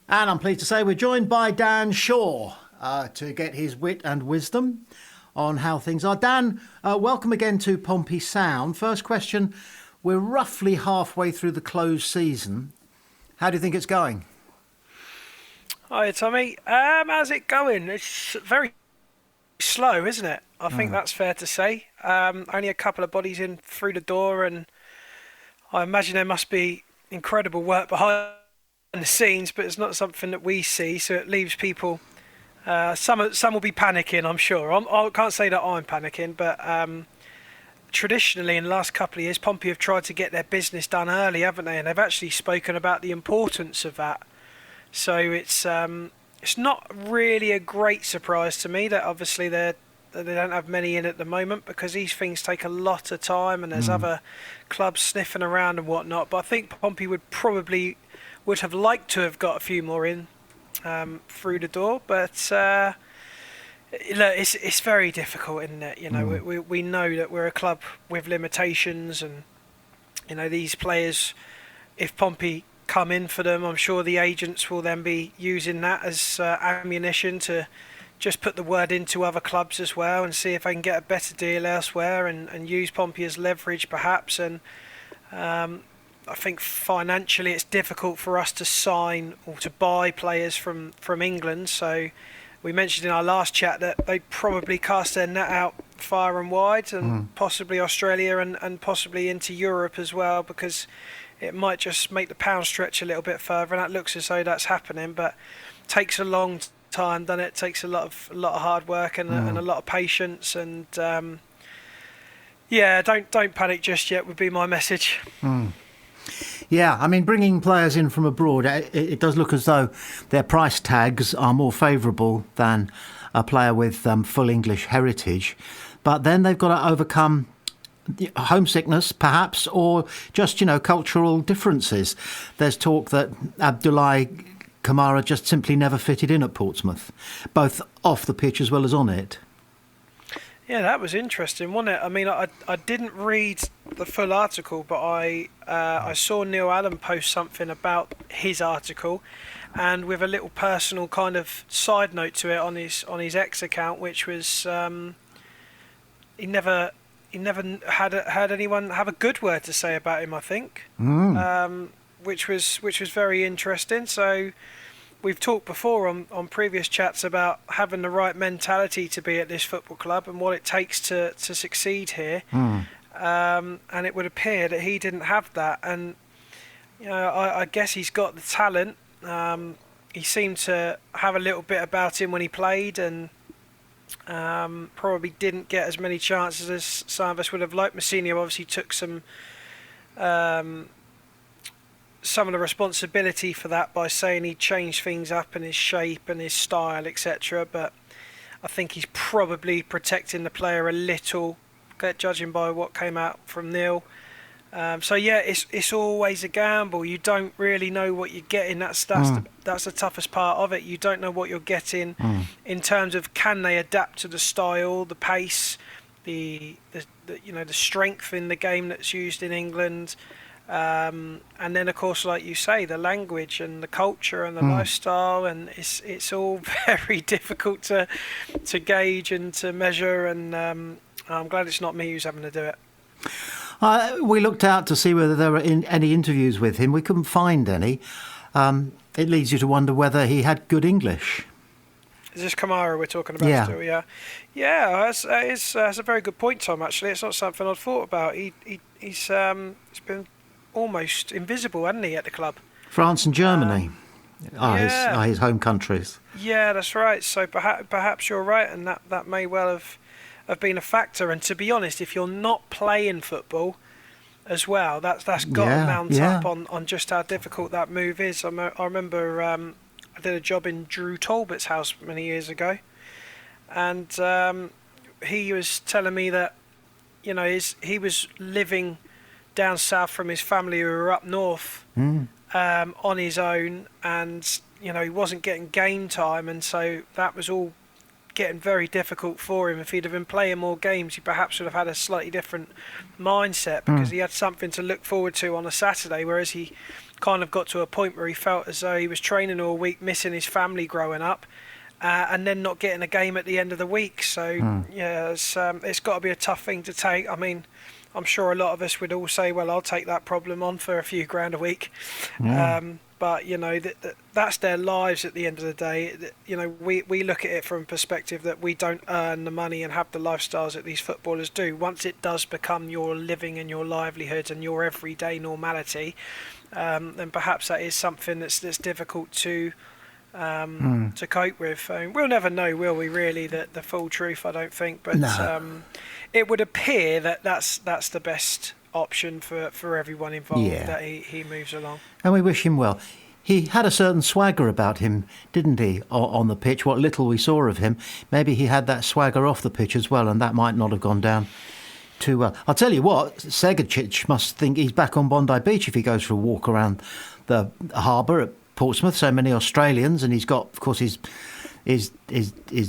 And I'm pleased to say we're joined by Dan Shaw to get his wit and wisdom on how things are. Dan, welcome again to Pompey Sound. First question, we're roughly halfway through the closed season. How do you think it's going? Hi, Tommy. How's it going? It's very slow, isn't it? I think that's fair to say. Only a couple of bodies in through the door, and I imagine there must be incredible work behind the scenes, but it's not something that we see, so it leaves people. Some will be panicking, I'm sure. I can't say that I'm panicking, but traditionally in the last couple of years, Pompey have tried to get their business done early, haven't they? And they've actually spoken about the importance of that. So it's not really a great surprise to me that obviously they don't have many in at the moment, because these things take a lot of time and there's other clubs sniffing around and whatnot. But I think Pompey would have liked to have got a few more in through the door, but look, it's very difficult, isn't it? You know, we know that we're a club with limitations, and you know, these players, if Pompey come in for them, I'm sure the agents will then be using that as ammunition to just put the word into other clubs as well and see if they can get a better deal elsewhere, and use Pompey as leverage perhaps. And I think financially it's difficult for us to sign or to buy players from England. So we mentioned in our last chat that they'd probably cast their net out far and wide, and possibly Australia and possibly into Europe as well, because it might just make the pound stretch a little bit further, and that looks as though that's happening. But it takes a long time, doesn't it? It takes a lot of hard work and a lot of patience, and yeah, don't panic just yet would be my message. Yeah, I mean, bringing players in from abroad, it does look as though their price tags are more favourable than a player with full English heritage. But then they've got to overcome homesickness, perhaps, or just, you know, cultural differences. There's talk that Abdoulaye Kamara just simply never fitted in at Portsmouth, both off the pitch as well as on it. Yeah, that was interesting, wasn't it? I mean, I didn't read the full article, but I saw Neil Allen post something about his article, and with a little personal kind of side note to it on his X account, which was he never had anyone have a good word to say about him, I think, which was very interesting. So we've talked before on previous chats about having the right mentality to be at this football club and what it takes to succeed here. And it would appear that he didn't have that. And you know, I guess he's got the talent. He seemed to have a little bit about him when he played, and probably didn't get as many chances as some of us would have liked. Mousinho obviously took some of the responsibility for that by saying he changed things up in his shape and his style, etc. But I think he's probably protecting the player a little, judging by what came out from Neil. So yeah, it's always a gamble. You don't really know what you're getting. That's the toughest part of it. You don't know what you're getting in terms of, can they adapt to the style, the pace, the you know, the strength in the game that's used in England. And then of course, like you say, the language and the culture and the lifestyle, and it's all very difficult to gauge and to measure, and I'm glad it's not me who's having to do it. We looked out to see whether there were any interviews with him. We couldn't find any. It leads you to wonder whether he had good English. Is this Kamara we're talking about still? Yeah, that's a very good point, Tom, actually. It's not something I'd thought about. He's been almost invisible, hasn't he, at the club? France and Germany are his home countries. Yeah, that's right. So perhaps you're right, and that may well have been a factor. And to be honest, if you're not playing football as well, that's got to mount up on just how difficult that move is. I remember I did a job in Drew Talbot's house many years ago, and he was telling me that, you know, he was living down south from his family who were up north on his own, and you know, he wasn't getting game time, and so that was all getting very difficult for him. If he'd have been playing more games, he perhaps would have had a slightly different mindset, because he had something to look forward to on a Saturday, whereas he kind of got to a point where he felt as though he was training all week, missing his family growing up, and then not getting a game at the end of the week. So yeah, it's got to be a tough thing to take. I mean, I'm sure a lot of us would all say, well, I'll take that problem on for a few grand a week. But, you know, that's their lives at the end of the day. You know, we look at it from a perspective that we don't earn the money and have the lifestyles that these footballers do. Once it does become your living and your livelihood and your everyday normality, then perhaps that is something that's difficult to cope with. We'll never know, will we, really, the full truth, I don't think. But it would appear that that's the best option for everyone involved, that he moves along. And we wish him well. He had a certain swagger about him, didn't he, on the pitch? What little we saw of him, maybe he had that swagger off the pitch as well, and that might not have gone down too well. I'll tell you what, Segacic must think he's back on Bondi Beach if he goes for a walk around the harbour at Portsmouth. So many Australians, and he's got, of course, his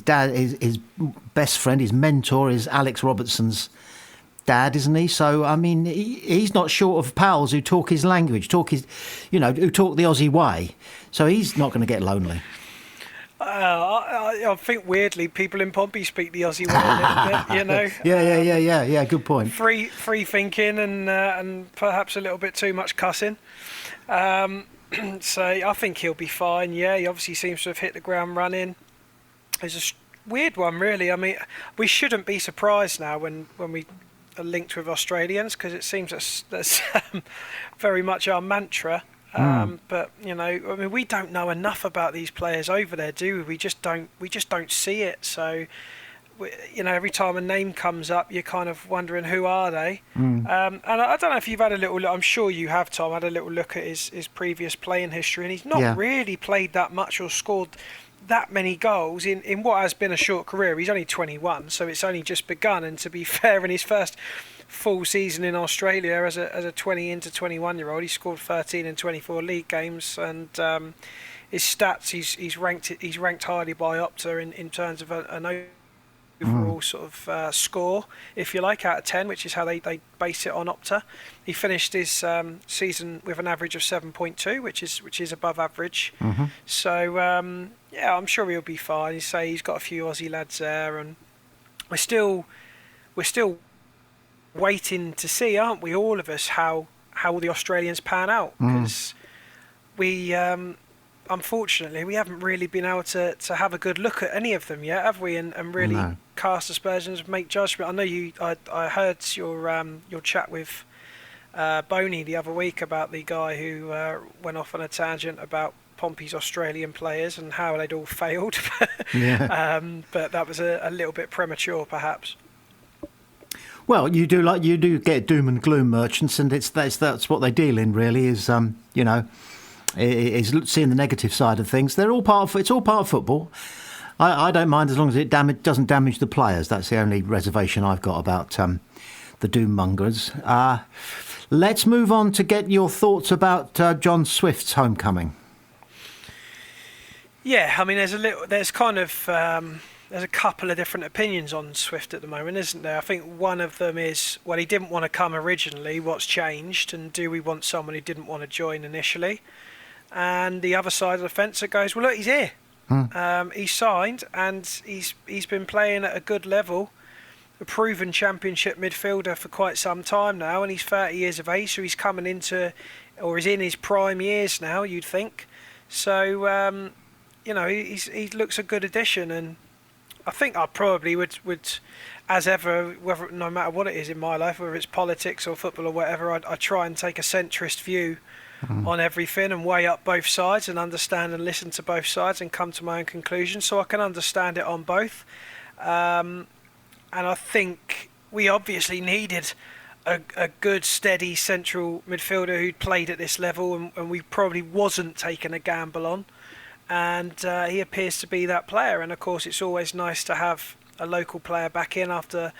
dad, his best friend, his mentor is Alex Robertson's dad, isn't he? So I mean, he's not short of pals who talk his language, who talk the Aussie way. So he's not going to get lonely. I think weirdly, people in Pompey speak the Aussie way a little bit, you know. Yeah. Good point. Free thinking and perhaps a little bit too much cussing. So I think he'll be fine. Yeah, he obviously seems to have hit the ground running. It's a weird one, really. I mean, we shouldn't be surprised now when we are linked with Australians, because it seems that's very much our mantra. But you know, I mean, we don't know enough about these players over there, do we? We just don't see it. So, you know, every time a name comes up, you're kind of wondering, who are they? And I don't know if you've had a little look. I'm sure you have, Tom. Had a little look at his previous playing history, and he's not really played that much or scored that many goals in what has been a short career. He's only 21, so it's only just begun. And to be fair, in his first full season in Australia as a 20 into 21-year-old, he scored 13 in 24 league games, and his stats, he's ranked highly by Opta in terms of an overall sort of score, if you like, out of 10, which is how they base it on Opta. He finished his season with an average of 7.2, which is above average. So yeah, I'm sure he'll be fine. You say he's got a few Aussie lads there, and we're still waiting to see, aren't we, all of us, how the Australians pan out, because we unfortunately we haven't really been able to have a good look at any of them yet, have we, and really cast aspersions, make judgment. I know I heard your chat with Boney the other week about the guy who went off on a tangent about Pompey's Australian players and how they'd all failed. But that was a little bit premature, perhaps. Well, you do get doom and gloom merchants, and that's what they deal in, really, is is seeing the negative side of things. It's all part of football. I don't mind as long as it doesn't damage the players. That's the only reservation I've got about the doom mongers. Let's move on to get your thoughts about John Swift's homecoming. Yeah, I mean, there's a couple of different opinions on Swift at the moment, isn't there? I think one of them is, well, he didn't want to come originally. What's changed? And do we want someone who didn't want to join initially? And the other side of the fence that goes, well, look, he's here. He's signed, and he's been playing at a good level, a proven championship midfielder for quite some time now, and he's 30 years of age, so he's coming into, or is in his prime years now, you'd think. So, he looks a good addition, and I think I probably would, as ever, no matter what it is in my life, whether it's politics or football or whatever, I try and take a centrist view on everything and weigh up both sides and understand and listen to both sides and come to my own conclusion, so I can understand it on both. And I think we obviously needed a good, steady central midfielder who'd played at this level and we probably wasn't taking a gamble on. And he appears to be that player. And of course, it's always nice to have a local player back in after,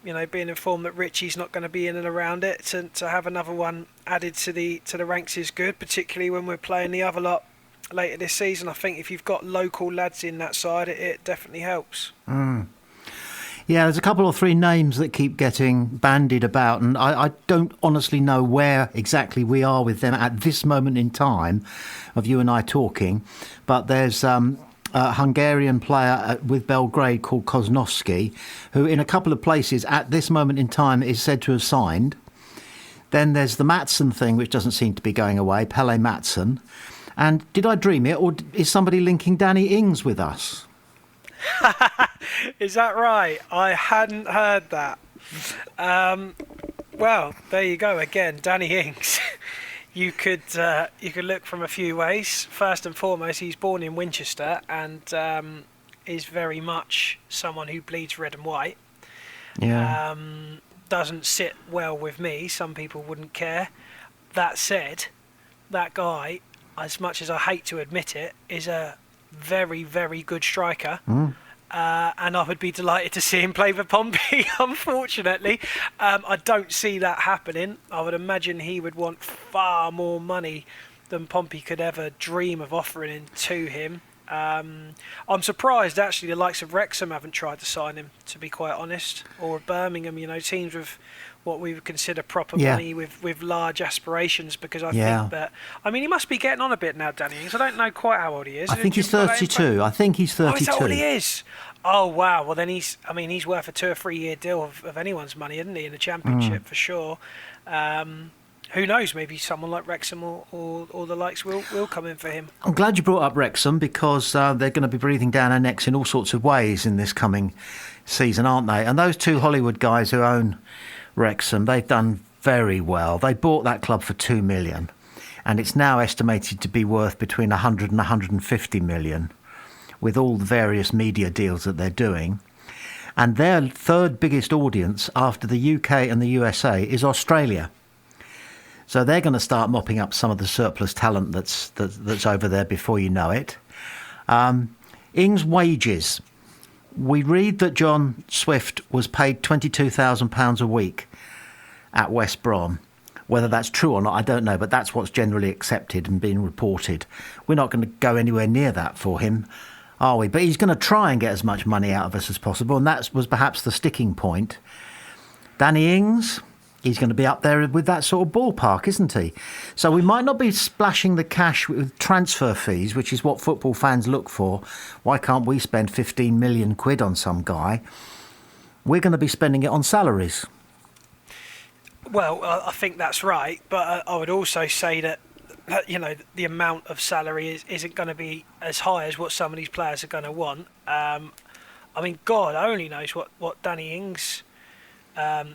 being informed that Richie's not going to be in and around it. To have another one added to the ranks is good, particularly when we're playing the other lot later this season. I think if you've got local lads in that side, it definitely helps. Yeah, there's a couple or three names that keep getting bandied about, and I don't honestly know where exactly we are with them at this moment in time of you and I talking. But there's a Hungarian player with Belgrade called Koznovsky, who in a couple of places at this moment in time is said to have signed. Then there's the Matson thing, which doesn't seem to be going away, Pele Matson. And did I dream it, or is somebody linking Danny Ings with us? Is that right? I hadn't heard that. Well, there you go again, Danny Ings. You could look from a few ways. First and foremost, he's born in Winchester and is very much someone who bleeds red and white. Yeah. Doesn't sit well with me. Some people wouldn't care. That said, that guy, as much as I hate to admit it, is a very, very good striker. And I would be delighted to see him play for Pompey. Unfortunately, I don't see that happening. I would imagine he would want far more money than Pompey could ever dream of offering to him. I'm surprised actually the likes of Wrexham haven't tried to sign him, to be quite honest, or Birmingham, teams with what we would consider proper money with large aspirations, because I think that, he must be getting on a bit now, Danny Ings. I don't know quite how old he is. I think he's 32. I think he's 32. Oh, is that what he is? Oh, wow. Well, then he's worth a 2 or 3 year deal of anyone's money, isn't he, in the Championship for sure. Who knows? Maybe someone like Wrexham or the likes will come in for him. I'm glad you brought up Wrexham, because they're going to be breathing down our necks in all sorts of ways in this coming season, aren't they? And those two Hollywood guys who own Wrexham, they've done very well. They bought that club for 2 million, and it's now estimated to be worth between 100 and 150 million, with all the various media deals that they're doing. And their third biggest audience after the UK and the USA is Australia. So they're going to start mopping up some of the surplus talent that's over there before you know it. Ings' wages. We read that John Swift was paid £22,000 a week at West Brom. Whether that's true or not, I don't know, but that's what's generally accepted and being reported. We're not going to go anywhere near that for him, are we? But he's going to try and get as much money out of us as possible, and that was perhaps the sticking point. Danny Ings, he's going to be up there with that sort of ballpark, isn't he? So we might not be splashing the cash with transfer fees, which is what football fans look for. Why can't we spend 15 million quid on some guy? We're going to be spending it on salaries. Well, I think that's right, but I would also say that the amount of salary isn't going to be as high as what some of these players are going to want. God only knows what Danny Ings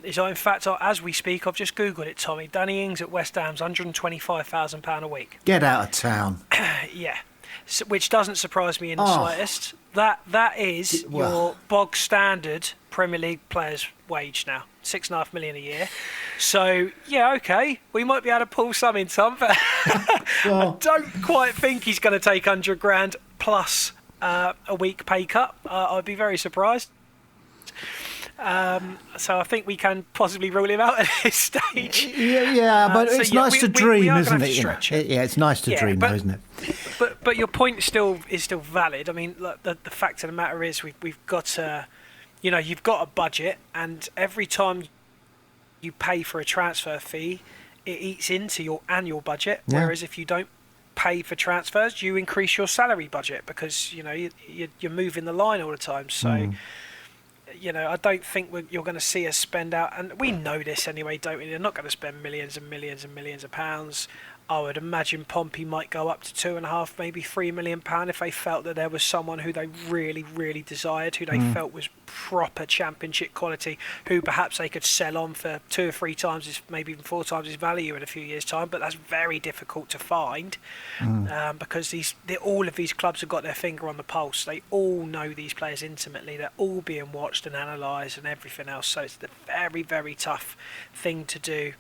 is. In fact, as we speak, I've just Googled it, Tommy. Danny Ings at West Ham's £125,000 a week. Get out of town. Yeah, which doesn't surprise me in the slightest. That is your bog standard Premier League player's wage now. 6.5 million a year. So okay, we might be able to pull some in some, but I don't quite think he's going to take 100 grand plus a week pay cut. I'd be very surprised. So I think we can possibly rule him out at this stage. Yeah, but it's nice to dream, isn't it? Yeah, it's nice to dream, though, isn't it? But your point is still valid. Look, the fact of the matter is we've got you've got a budget, and every time you pay for a transfer fee, it eats into your annual budget. Yeah. Whereas if you don't pay for transfers, you increase your salary budget because you're moving the line all the time. So I don't think you're going to see us spend out, and we know this anyway, don't we? They're not going to spend millions and millions and millions of pounds. I would imagine Pompey might go up to £2.5, maybe £3 million if they felt that there was someone who they really, really desired, who they felt was proper championship quality, who perhaps they could sell on for 2 or 3 times, maybe even 4 times his value in a few years' time. But that's very difficult to find because all of these clubs have got their finger on the pulse. They all know these players intimately. They're all being watched and analysed and everything else. So it's a very, very tough thing to do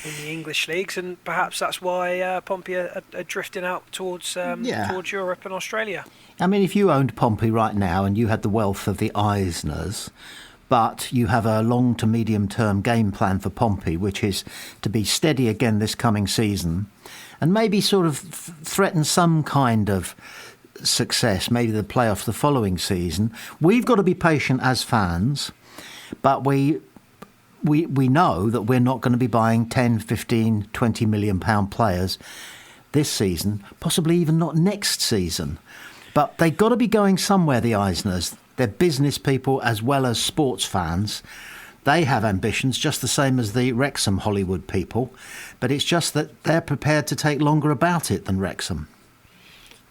in the English leagues, and perhaps that's why Pompey are drifting out towards Europe and Australia. If you owned Pompey right now and you had the wealth of the Eisners, but you have a long to medium term game plan for Pompey, which is to be steady again this coming season, and maybe sort of threaten some kind of success, maybe the playoffs the following season. We've got to be patient as fans, but we know that we're not going to be buying 10, 15, 20 million pound players this season, possibly even not next season. But they've got to be going somewhere, the Eisners. They're business people as well as sports fans. They have ambitions just the same as the Wrexham Hollywood people, but it's just that they're prepared to take longer about it than Wrexham.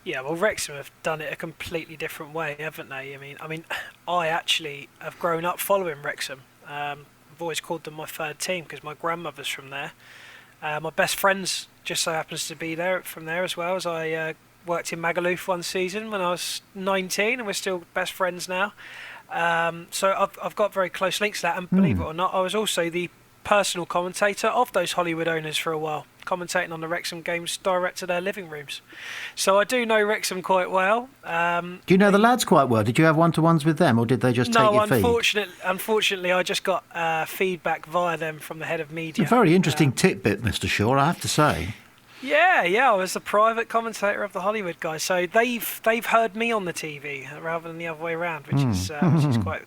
Yeah, well, Wrexham have done it a completely different way, haven't they? I mean, I actually have grown up following Wrexham. I've always called them my third team because my grandmother's from there. My best friends just so happens to be there from there as well, as I worked in Magaluf one season when I was 19, and we're still best friends now. So I've got very close links to that, and believe it or not, I was also the personal commentator of those Hollywood owners for a while, commentating on the Wrexham games direct to their living rooms. So I do know Wrexham quite well. Do you know the lads quite well? Did you have one-to-ones with them, or did they just take your feed? No, unfortunately, I just got feedback via them from the head of media. A very interesting tidbit, Mr. Shaw, I have to say. Yeah, I was the private commentator of the Hollywood guys, so they've heard me on the TV rather than the other way around, which is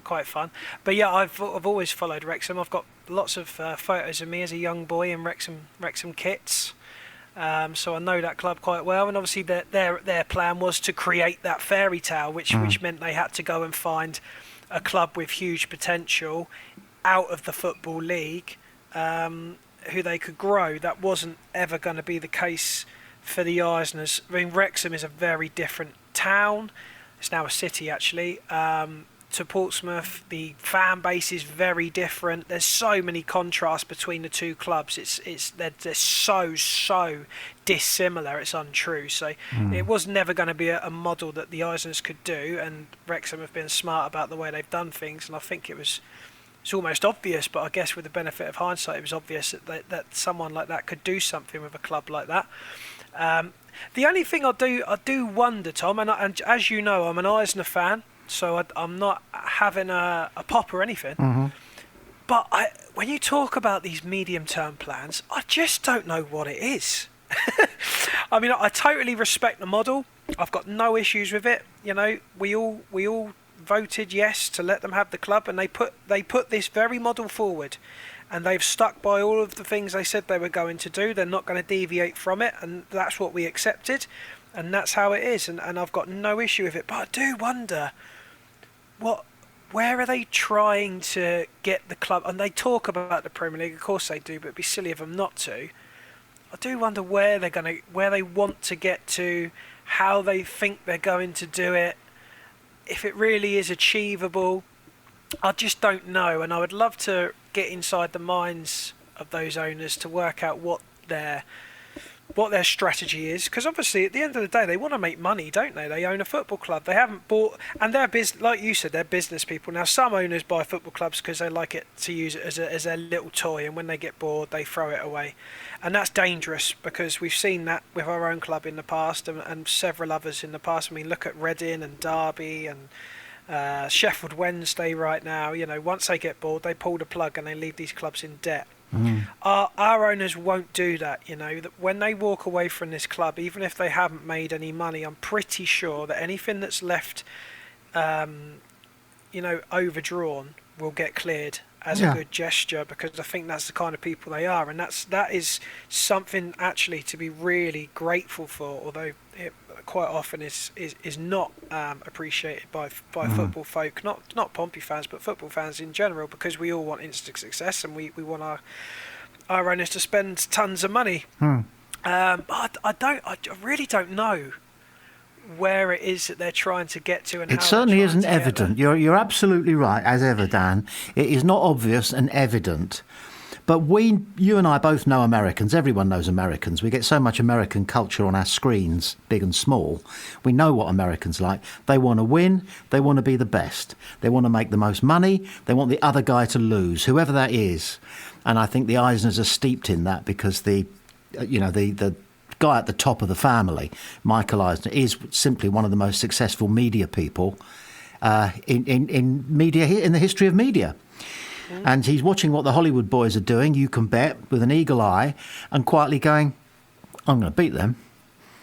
quite fun. But yeah, I've always followed Wrexham. I've got lots of photos of me as a young boy in Wrexham kits, so I know that club quite well. And obviously their plan was to create that fairy tale, which meant they had to go and find a club with huge potential out of the Football League. Who they could grow. That wasn't ever going to be the case for the Eisners. I mean, Wrexham is a very different town. It's now a city, actually. To Portsmouth, the fan base is very different. There's so many contrasts between the two clubs. They're so dissimilar. It's untrue. So it was never going to be a model that the Eisners could do. And Wrexham have been smart about the way they've done things. And I think it's almost obvious, but I guess with the benefit of hindsight, it was obvious that someone like that could do something with a club like that. The only thing I do wonder, Tom, and as you know, I'm an Eisner fan, so I'm not having a pop or anything. But when you talk about these medium-term plans, I just don't know what it is. I mean, I totally respect the model. I've got no issues with it. You know, we all voted yes to let them have the club, and they put this very model forward, and they've stuck by all of the things they said they were going to do. They're not going to deviate from it, and that's what we accepted, and that's how it is, and I've got no issue with it. But I do wonder where are they trying to get the club? And they talk about the Premier League, of course they do, but it'd be silly of them not to. I do wonder where they want to get to, how they think they're going to do it, if it really is achievable. I just don't know, and I would love to get inside the minds of those owners to work out what their strategy is, because obviously at the end of the day they want to make money, don't they? They own a football club. They haven't bought, and they're like you said, they're business people. Now some owners buy football clubs because they like it to use it as a little toy, and when they get bored they throw it away, and that's dangerous because we've seen that with our own club in the past and several others in the past. I mean, look at Reading and Derby and Sheffield Wednesday right now. You know, once they get bored they pull the plug and they leave these clubs in debt. Our owners won't do that. You know, that when they walk away from this club, even if they haven't made any money, I'm pretty sure that anything that's left overdrawn will get cleared as a good gesture, because I think that's the kind of people they are, and that is something actually to be really grateful for, although it quite often is not appreciated by football folk, not Pompey fans but football fans in general, because we all want instant success and we want our owners to spend tons of money. But I really don't know where it is that they're trying to get to, and it certainly isn't evident. You're absolutely right, as ever, Dan. It is not obvious and evident. But you and I both know Americans. Everyone knows Americans. We get so much American culture on our screens, big and small. We know what Americans like. They want to win. They want to be the best. They want to make the most money. They want the other guy to lose, whoever that is. And I think the Eisners are steeped in that, because the guy at the top of the family, Michael Eisner, is simply one of the most successful media people in media, in the history of media. And he's watching what the Hollywood boys are doing, you can bet, with an eagle eye, and quietly going, I'm going to beat them.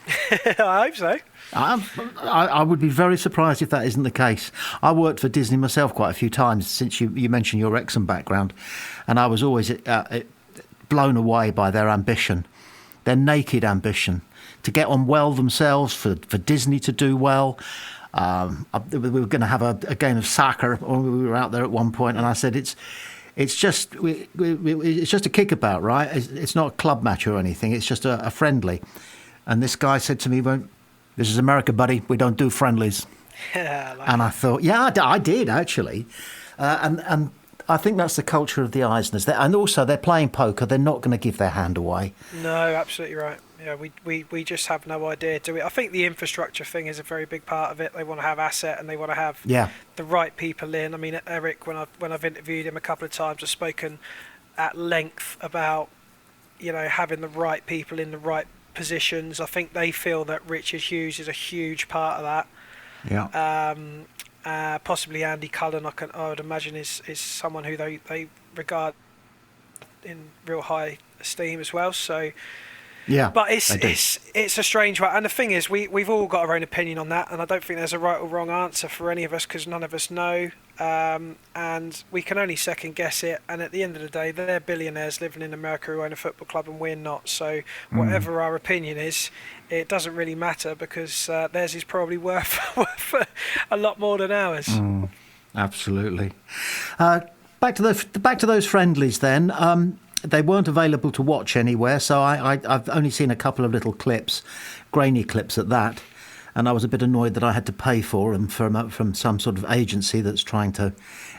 I hope so. I would be very surprised if that isn't the case. I worked for Disney myself quite a few times since you mentioned your Wrexham background, and I was always blown away by their ambition, their naked ambition to get on well themselves, for Disney to do well. We were going to have a game of soccer, or we were out there at one point, and I said it's just it's just a kickabout, right? It's not a club match or anything. It's just a friendly. And this guy said to me, "This is America, buddy. We don't do friendlies." Yeah, and I thought, yeah, I did actually, and I think that's the culture of the Eisners. And also, they're playing poker. They're not going to give their hand away. No, absolutely right. Yeah, we just have no idea, do we? I think the infrastructure thing is a very big part of it. They want to have asset and they want to have the right people in. I mean, Eric, when I've interviewed him a couple of times, I've spoken at length about, having the right people in the right positions. I think they feel that Richard Hughes is a huge part of that. Yeah. Possibly Andy Cullen, I would imagine is someone who they regard in real high esteem as well. So yeah, but it's a strange one. And the thing is, we've all got our own opinion on that, and I don't think there's a right or wrong answer for any of us because none of us know. And we can only second guess it. And at the end of the day, they're billionaires living in America who own a football club, and we're not. So whatever our opinion is, it doesn't really matter because theirs is probably worth a lot more than ours. Absolutely. Back to those friendlies then. They weren't available to watch anywhere, so I've only seen a couple of little clips, grainy clips at that, and I was a bit annoyed that I had to pay for them from some sort of agency that's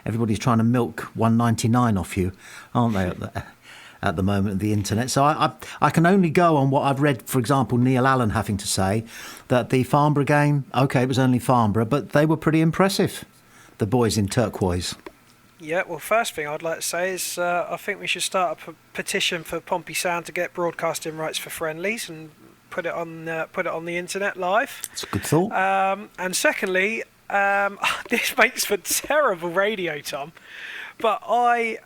everybody's trying to milk $1.99 off you, aren't they, at the moment, the internet. So I can only go on what I've read, for example, Neil Allen having to say that the Farnborough game, OK, it was only Farnborough, but they were pretty impressive, the boys in turquoise. Yeah, well, first thing I'd like to say is I think we should start a petition for Pompey Sound to get broadcasting rights for Friendlies and put it on the internet live. That's a good thought. And secondly, this makes for terrible radio, Tom, but I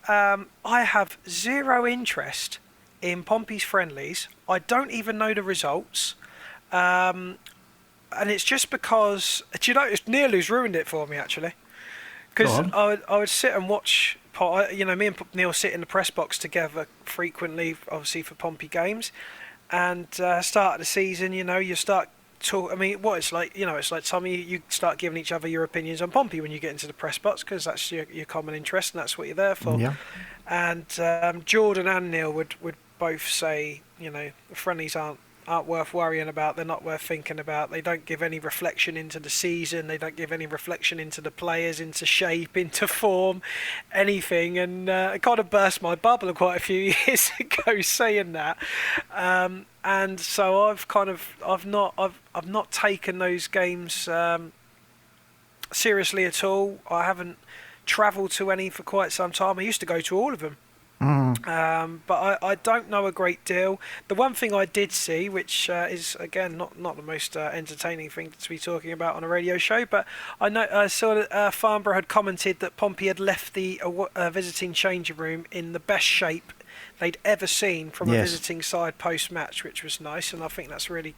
have zero interest in Pompey's Friendlies. I don't even know the results. And it's just because, do you know, it's Neil who's ruined it for me, actually. Because I would sit and watch, me and Neil sit in the press box together frequently, obviously for Pompey games, and start of the season, you start talk. I mean, what it's like, it's like Tommy, you start giving each other your opinions on Pompey when you get into the press box because that's your common interest and that's what you're there for. Yeah. And Jordan and Neil would both say, the Friendlies aren't worth worrying about, they're not worth thinking about, they don't give any reflection into the season, they don't give any reflection into the players, into shape, into form, anything, and it kind of burst my bubble quite a few years ago saying that, and so I've not taken those games seriously at all. I haven't travelled to any for quite some time. I used to go to all of them. But I don't know a great deal. The one thing I did see, which is again not the most entertaining thing to be talking about on a radio show, but I saw that Farnborough had commented that Pompey had left the visiting changing room in the best shape they'd ever seen from a visiting side post-match, which was nice, and I think that's really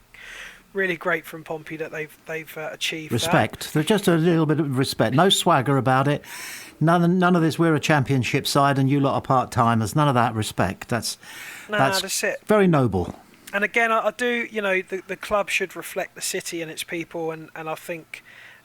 great from Pompey that they've achieved respect. That. There's just a little bit of respect, no swagger about it. None of this. We're a championship side, and you lot are part-timers. None of that respect. That's it. Very noble. And again, I do. The club should reflect the city and its people, and I think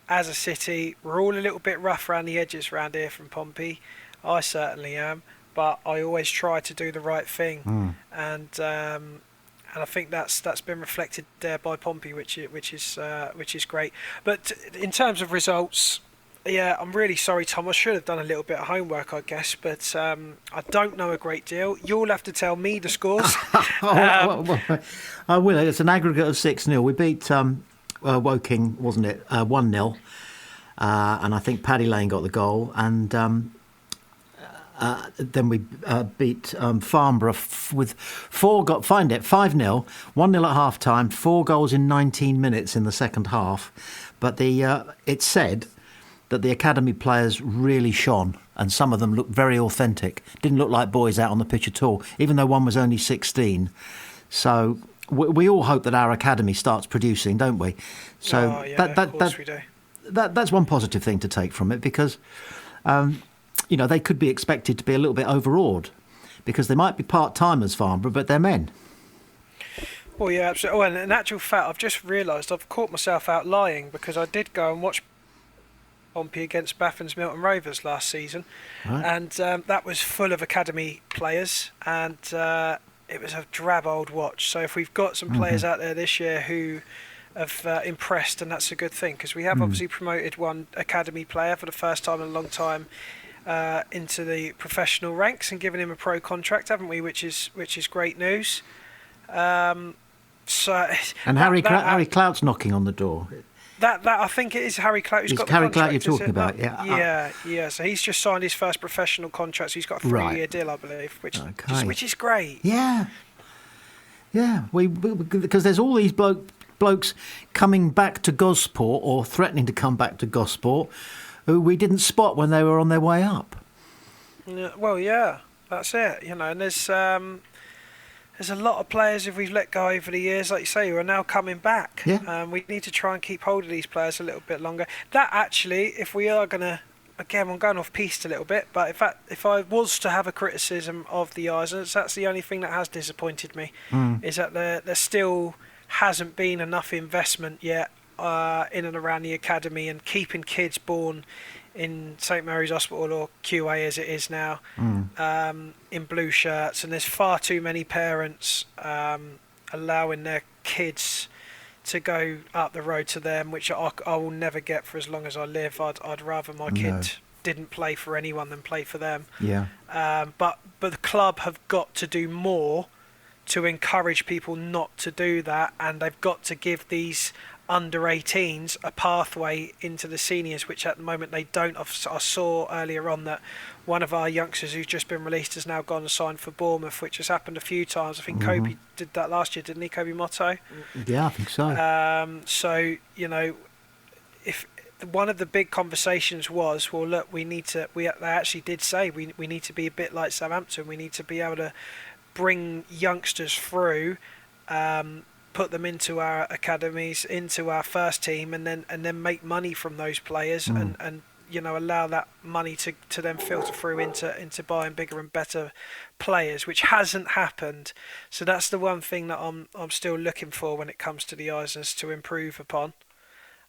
as a city, we're all a little bit rough around the edges around here from Pompey. I certainly am, but I always try to do the right thing, and I think that's been reflected there by Pompey, which is great. But in terms of results. Yeah, I'm really sorry, Tom. I should have done a little bit of homework, I guess, but I don't know a great deal. You'll have to tell me the scores. I will. It's an aggregate of 6-0. We beat Woking, wasn't it? 1-0. And I think Paddy Lane got the goal. And then we beat Farnborough with 5-0, 1-0 at half-time, 4 goals in 19 minutes in the second half. But it said that the academy players really shone, and some of them looked very authentic. Didn't look like boys out on the pitch at all, even though one was only 16. So we all hope that our academy starts producing, don't we? So Oh, yeah, of course we do. that's one positive thing to take from it, because they could be expected to be a little bit overawed, because they might be part-timers, Farnborough, but they're men. Well, yeah, absolutely. Oh, and in actual fact, I've just realised I've caught myself out lying, because I did go and watch Pompey against Baffin's Milton Rovers last season, Right. and that was full of academy players, and it was a drab old watch. So if we've got some players out there this year who have impressed, and that's a good thing, because we have obviously promoted one academy player for the first time in a long time into the professional ranks and given him a pro contract, haven't we? Which is great news. So And Harry Clout's knocking on the door. That I think it is Harry Clout who's It's got the Harry contract. Clout you're talking about, not? yeah. Yeah. So he's just signed his first professional contract. So he's got a 3-year deal, I believe, which is great. Yeah. Because there's all these blokes coming back to Gosport, or threatening to come back to Gosport, who we didn't spot when they were on their way up. Yeah, well, yeah, that's it. And there's a lot of players, if we've let go over the years, like you say, who are now coming back. Yeah. We need to try and keep hold of these players a little bit longer. That actually, if we are going to, again, I'm going off piste a little bit, but if I was to have a criticism of the Islanders, that's the only thing that has disappointed me, is that there still hasn't been enough investment yet in and around the academy, and keeping kids born in St Mary's Hospital, or QA as it is now, in blue shirts, and there's far too many parents allowing their kids to go up the road to them, which I will never get for as long as I live. I'd rather my kid didn't play for anyone than play for them. Yeah. But the club have got to do more to encourage people not to do that, and they've got to give these under 18s a pathway into the seniors, which at the moment they don't. I saw earlier on that one of our youngsters who's just been released has now gone and signed for Bournemouth, which has happened a few times. I think Kobe did that last year, didn't he, Kobe Motto? Yeah, I think so. So if one of the big conversations was, well, look, they actually did say we need to be a bit like Southampton. We need to be able to bring youngsters through, put them into our academies, into our first team, and then make money from those players, and allow that money to then filter through into buying bigger and better players, which hasn't happened. So that's the one thing that I'm still looking for when it comes to the Islanders to improve upon.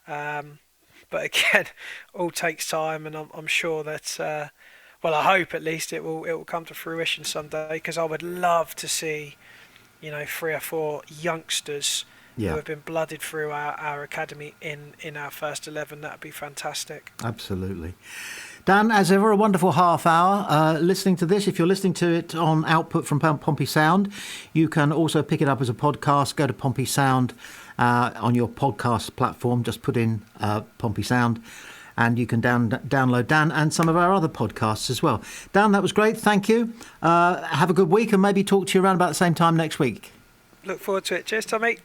But again, all takes time, and I'm sure that I hope at least it will come to fruition someday, because I would love to see 3 or 4 youngsters who have been blooded through our academy in our first 11. That would be fantastic. Absolutely. Dan, as ever, a wonderful half hour listening to this. If you're listening to it on output from Pompey Sound, you can also pick it up as a podcast. Go to Pompey Sound on your podcast platform. Just put in Pompey Sound, and you can download Dan and some of our other podcasts as well. Dan, that was great. Thank you. Have a good week, and maybe talk to you around about the same time next week. Look forward to it. Cheers, Tommy.